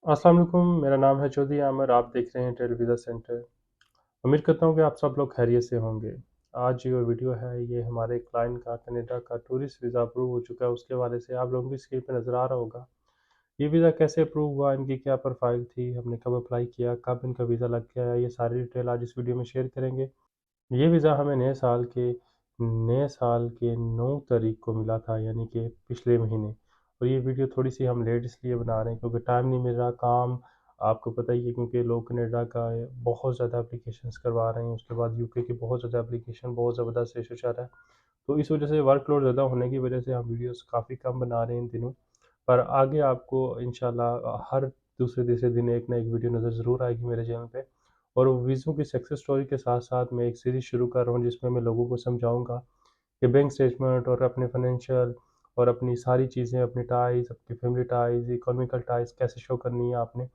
अस्सलाम वालेकुम, मेरा नाम है चौधरी आमिर। आप देख रहे हैं ट्रेवल वीज़ा सेंटर। उम्मीद करता हूँ कि आप सब लोग खैरियत से होंगे। आज जो वीडियो है ये हमारे क्लाइंट का कनाडा का टूरिस्ट वीज़ा अप्रूव हो चुका है, उसके हवाले से आप लोगों की स्क्रीन पे नज़र आ रहा होगा। ये वीज़ा कैसे अप्रूव हुआ, इनकी क्या प्रोफाइल थी, हमने कब अप्लाई किया, कब इनका वीज़ा लग गया, ये सारी डिटेल आज इस वीडियो में शेयर करेंगे। ये वीज़ा हमें नए साल के 9 तारीख को मिला था, यानी कि पिछले महीने। और ये वीडियो थोड़ी-सी हम लेट इसलिए बना रहे हैं क्योंकि टाइम नहीं मिल रहा, काम आपको पता ही है, क्योंकि लोग कनाडा का बहुत ज़्यादा एप्लीकेशंस करवा रहे हैं, उसके बाद यूके की बहुत ज़्यादा एप्लीकेशन बहुत ज़बरदस्त इशू चल रहा है। तो इस वजह से वर्कलोड ज़्यादा होने की वजह से हम वीडियोज़ काफ़ी कम बना रहे हैं इन दिनों। पर आगे आपको इंशाल्लाह हर दूसरे-तीसरे दिन एक ना एक वीडियो नज़र ज़रूर आएगी मेरे चैनल पे। और वीज़ों की सक्सेस स्टोरी के साथ-साथ मैं एक सीरीज़ शुरू कर रहा हूँ जिसमें मैं लोगों को समझाऊँगा कि बैंक स्टेटमेंट और अपने फाइनेंशियल और अपनी सारी चीज़ें, अपनी टाइज़, अपनी फैमिली टाइज़, इकोनॉमिकल टाइज़ कैसे शो करनी है आपने।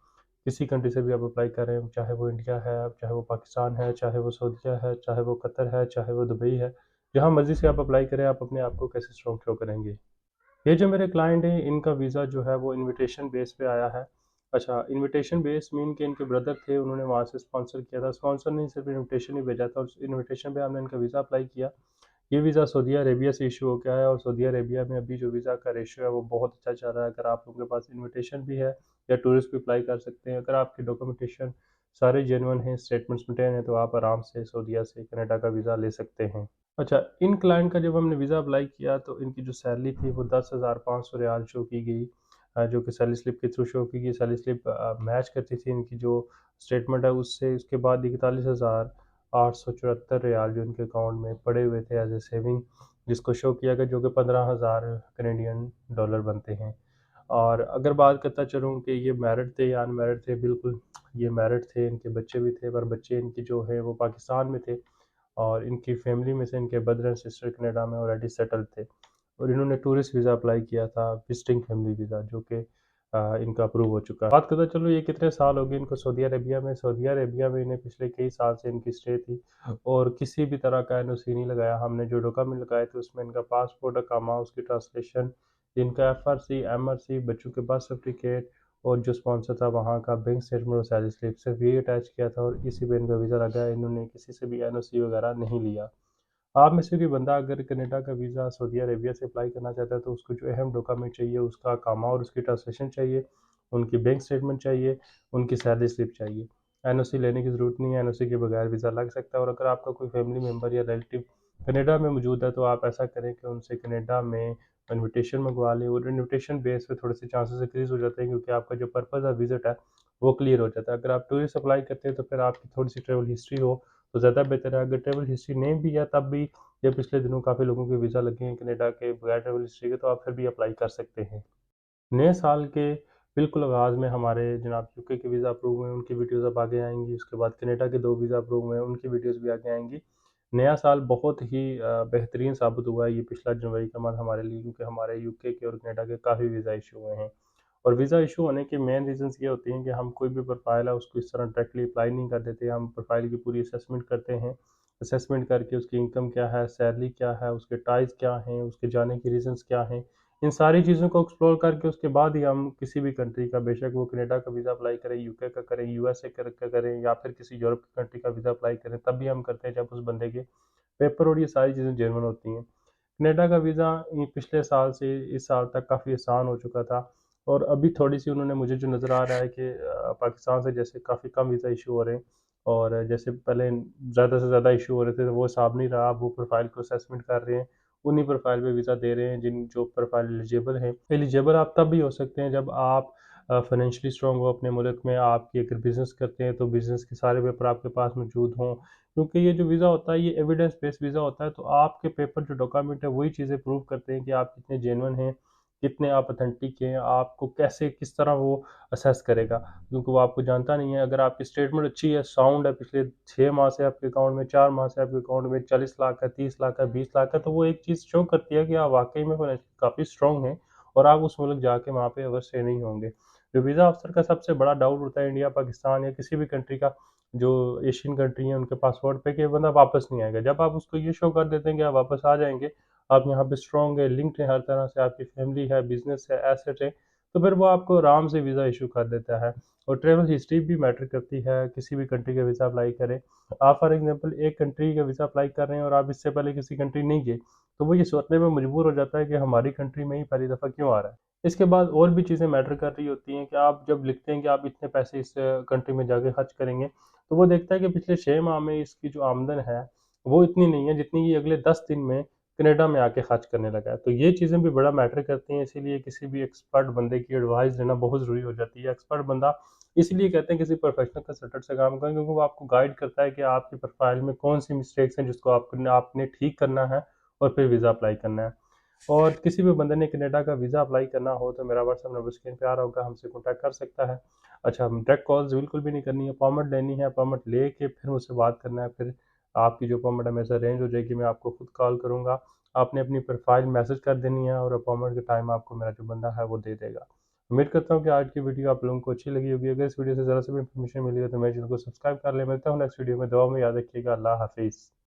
किसी कंट्री से भी आप अप्लाई कर रहे हैं, चाहे वो इंडिया है, चाहे वो पाकिस्तान है, चाहे वो सऊदीया है, चाहे वो कतर है, चाहे वो दुबई है, जहाँ मर्ज़ी से आप अप्लाई करें, आप अपने आप को कैसे स्ट्रॉन्ग शो करेंगे। ये जो मेरे क्लाइंट हैं, इनका वीज़ा जो है वो इनविटेशन बेस पे आया है। अच्छा, इनविटेशन बेस मीन के इनके ब्रदर थे, उन्होंने वहाँ से स्पॉन्सर किया था। स्पॉन्सर नहीं, सिर्फ़ इनविटेशन ही भेजा था और उस इनविटेशन पे हमने इनका वीज़ा अप्लाई किया। ये वीज़ा सऊदी अरेबिया से इशू हो गया है और सऊदी अरेबिया में अभी जो वीज़ा का रेशियो है वो बहुत अच्छा चल रहा है। अगर आप लोगों के पास इनविटेशन भी है या टूरिस्ट भी अप्लाई कर सकते हैं। अगर आपकी डॉक्यूमेंटेशन सारे जेन्युइन हैं, स्टेटमेंट्स मेंटेन है, तो आप आराम से सऊदीया से कनाडा का वीज़ा ले सकते हैं। अच्छा, इन क्लाइंट का जब हमने वीज़ा अप्लाई किया तो इनकी जो सैलरी थी वो 10,500 रियाल शो की गई, जो कि सैलरी स्लिप के थ्रू शो की गई। सैलरी स्लिप मैच करती थी इनकी जो स्टेटमेंट है उससे। उसके बाद 41,874 रियाल जो इनके अकाउंट में पड़े हुए थे एज ए सेविंग, जिसको शो किया गया, जो कि 15,000 कनेडियन डॉलर बनते हैं। और अगर बात करता चलूँ कि ये मैरिड थे या अनमैरिड थे, बिल्कुल ये मैरिड थे, इनके बच्चे भी थे, पर बच्चे इनके जो है वो पाकिस्तान में थे और इनकी फैमिली में से इनके ब्रदर एंड सिस्टर कनाडा में ऑलरेडी सेटल्ड थे। और इन्होंने टूरिस्ट वीज़ा अप्लाई किया था, विजिटिंग फैमिली वीज़ा, जो कि इनका अप्रूव हो चुका है। बात करते चलो ये कितने साल हो गए इनको सऊदी अरेबिया में। सऊदी अरेबिया में इन्हें पिछले कई साल से इनकी स्टे थी और किसी भी तरह का एनओसी नहीं लगाया। हमने जो डॉक्यूमेंट लगाए थे उसमें इनका पासपोर्ट, अकामा, उसकी ट्रांसलेशन, इनका एफआरसी, एमआरसी, बच्चों के बर्थ सर्टिफिकेट और जो स्पॉन्सर था वहाँ का बैंक स्टेटमेंट और सैलरी स्लिप, सिर्फ ये अटैच किया था और इसी पे इनका वीज़ा लगा है। इन्होंने किसी से भी एनओसी वगैरह नहीं लिया। आप में से कोई बंदा अगर कनाडा का वीज़ा सऊदी अरेबिया से अप्लाई करना चाहता है तो उसको जो अहम डॉक्यूमेंट चाहिए, उसका अकामा और उसकी ट्रांसलेशन चाहिए, उनकी बैंक स्टेटमेंट चाहिए, उनकी सैलरी स्लिप चाहिए। एनओसी लेने की ज़रूरत नहीं है, एनओसी के बगैर वीज़ा लग सकता है। और अगर आपका कोई फैमिली मेम्बर या रिलेटिव कनाडा में मौजूद है तो आप ऐसा करें कि उनसे कनाडा में इन्विटेशन मंगवा लें और इन्विटेशन बेस पे थोड़े से चांसेस इंक्रीज़ हो जाते हैं, क्योंकि आपका जो पर्पज़ है विज़िट है वो क्लियर हो जाता है। अगर आप टूरिस्ट अप्लाई करते हैं तो फिर आपकी थोड़ी-सी ट्रैवल हिस्ट्री हो तो ज़्यादा बेहतर है। अगर ट्रैवल हिस्ट्री नहीं भी है तब भी, ये पिछले दिनों काफ़ी लोगों के वीज़ा लगे हैं कनाडा के बगैर ट्रैवल हिस्ट्री के, तो आप फिर भी अप्लाई कर सकते हैं। नए साल के बिल्कुल आगाज़ में हमारे जनाब यूके के वीज़ा अप्रूव हुए हैं, उनकी वीडियोज़ अब आगे आएँगी। उसके बाद कनाडा के 2 वीज़ा अप्रूव हुए हैं, उनकी वीडियोज़ भी आगे आएँगी। नया साल बहुत ही बेहतरीन साबित हुआ है ये पिछला जनवरी का मंथ हमारे लिए, क्योंकि हमारे यूके के और कनाडा के काफ़ी वीज़ा इश्यू हुए हैं। और वीज़ा इशू होने के मेन रीज़न्स ये होते हैं कि हम कोई भी प्रोफ़ाइल है उसको इस तरह डायरेक्टली अप्लाई नहीं कर देते। हम प्रोफ़ाइल की पूरी असेसमेंट करते हैं। असेसमेंट करके उसकी इनकम क्या है, सैलरी क्या है, उसके टाइज़ क्या हैं, उसके जाने के रीज़न्स क्या हैं, इन सारी चीज़ों को एक्सप्लोर करके उसके बाद ही हम किसी भी कंट्री का, बेशक वो कनाडा का वीज़ा अप्लाई करें, यूके का करें, यूएसए का करें या फिर किसी यूरोप की कंट्री का वीज़ा अप्लाई करें, तब भी हम करते हैं जब उस बंदे के पेपर और ये सारी चीज़ें जेन्युइन होती हैं। कनाडा का वीज़ा पिछले साल से इस साल तक काफ़ी आसान हो चुका था और अभी थोड़ी-सी उन्होंने, मुझे जो नज़र आ रहा है कि पाकिस्तान से जैसे काफ़ी कम वीज़ा इश्यू हो रहे हैं और जैसे पहले ज़्यादा से ज़्यादा इश्यू हो रहे थे, तो वो हिसाब नहीं रहा। अब वो प्रोफ़ाइल को असेसमेंट कर रहे हैं, उन्हीं प्रोफ़ाइल पे वीज़ा दे रहे हैं जिन जो प्रोफ़ाइल एलिजिबल हैं। एलिजिबल आप तब भी हो सकते हैं जब आप फाइनेंशियली स्ट्रॉन्ग हो अपने मुल्क में। आपकी अगर बिज़नेस करते हैं तो बिज़नेस के सारे पेपर आपके पास मौजूद हों, क्योंकि ये जो वीज़ा होता है ये एविडेंस बेस्ड वीज़ा होता है। तो आपके पेपर जो डॉक्यूमेंट है वही चीज़ें प्रूव करते हैं कि आप कितने जेन्युइन हैं, कितने आप ऑथेंटिक हैं, आपको कैसे किस तरह वो असेस करेगा, क्योंकि वो आपको जानता नहीं है। अगर आपकी स्टेटमेंट अच्छी है, साउंड है, पिछले 6 माह से आपके अकाउंट में, 4 माह से आपके अकाउंट में 40 लाख है, 30 लाख है, 20 लाख है, तो वो एक चीज़ शो करती है कि आप वाक़ई में काफ़ी स्ट्रॉन्ग हैं और आप उस मुल्क जाके वहाँ पे अवश्य नहीं होंगे। जो वीज़ा अफ़सर का सबसे बड़ा डाउट होता है इंडिया, पाकिस्तान या किसी भी कंट्री का, जो एशियन कंट्री है उनके पासपोर्ट पे, कि बंदा वापस नहीं आएगा। जब आप उसको ये शो कर देते हैं कि आप वापस आ जाएँगे, आप यहाँ पे स्ट्रॉन्ग है, लिंक्ड है हर तरह से, आपकी फैमिली है, बिज़नेस है, एसेट है, तो फिर वो आपको आराम से वीज़ा इशू कर देता है। और ट्रैवल हिस्ट्री भी मैटर करती है किसी भी कंट्री का वीज़ा अप्लाई करें। आप फॉर एग्ज़ाम्पल एक कंट्री का वीज़ा अप्लाई कर रहे हैं और आप इससे पहले किसी कंट्री नहीं गए, तो वो ये सोचने में मजबूर हो जाता है कि हमारी कंट्री में ही पहली दफ़ा क्यों आ रहा है। इसके बाद और भी चीज़ें मैटर कर रही होती हैं कि आप जब लिखते हैं कि आप इतने पैसे इस कंट्री में जाके खर्च करेंगे, तो वो देखता है कि पिछले 6 माह में इसकी जो आमदन है, वो इतनी नहीं है जितनी कि अगले 10 दिन में कनाडा में आके खर्च करने लगा है। तो ये चीज़ें भी बड़ा मैटर करती हैं, इसीलिए किसी भी एक्सपर्ट बंदे की एडवाइस लेना बहुत ज़रूरी हो जाती है। एक्सपर्ट बंदा इसलिए कहते हैं किसी प्रोफेशनल कंसल्टेंट से काम करें, क्योंकि वो आपको गाइड करता है कि आपकी प्रोफाइल में कौन-सी मिस्टेक्स हैं जिसको आपने ठीक करना है और फिर वीज़ा अप्लाई करना है। और किसी भी बंदे ने कनाडा का वीज़ा अप्लाई करना हो तो मेरा व्हाट्सएप नंबर स्क्रीन पे आ रहा होगा, हमसे कॉन्टैक्ट कर सकता है। अच्छा, डायरेक्ट कॉल्स बिल्कुल भी नहीं करनी है, अपॉइंटमेंट लेनी है, अपॉइंटमेंट लेके फिर मुझसे बात करना है, फिर आपकी जो अपॉइंटमेंट है मेरे से अरेंज हो जाएगी, मैं आपको खुद कॉल करूँगा। आपने अपनी प्रोफाइल मैसेज कर देनी है और अपॉइंटमेंट का टाइम आपको मेरा जो बंदा है वो दे देगा। उम्मीद करता हूँ कि आज की वीडियो आप लोगों को अच्छी लगी होगी। अगर इस वीडियो से ज़रा सा भी इन्फॉर्मेशन मिली है तो मेरे चैनल को सब्सक्राइब कर लें। मिलता हूँ नेक्स्ट वीडियो में, दुआ में याद रखिएगा। अल्लाह हाफ़िज़।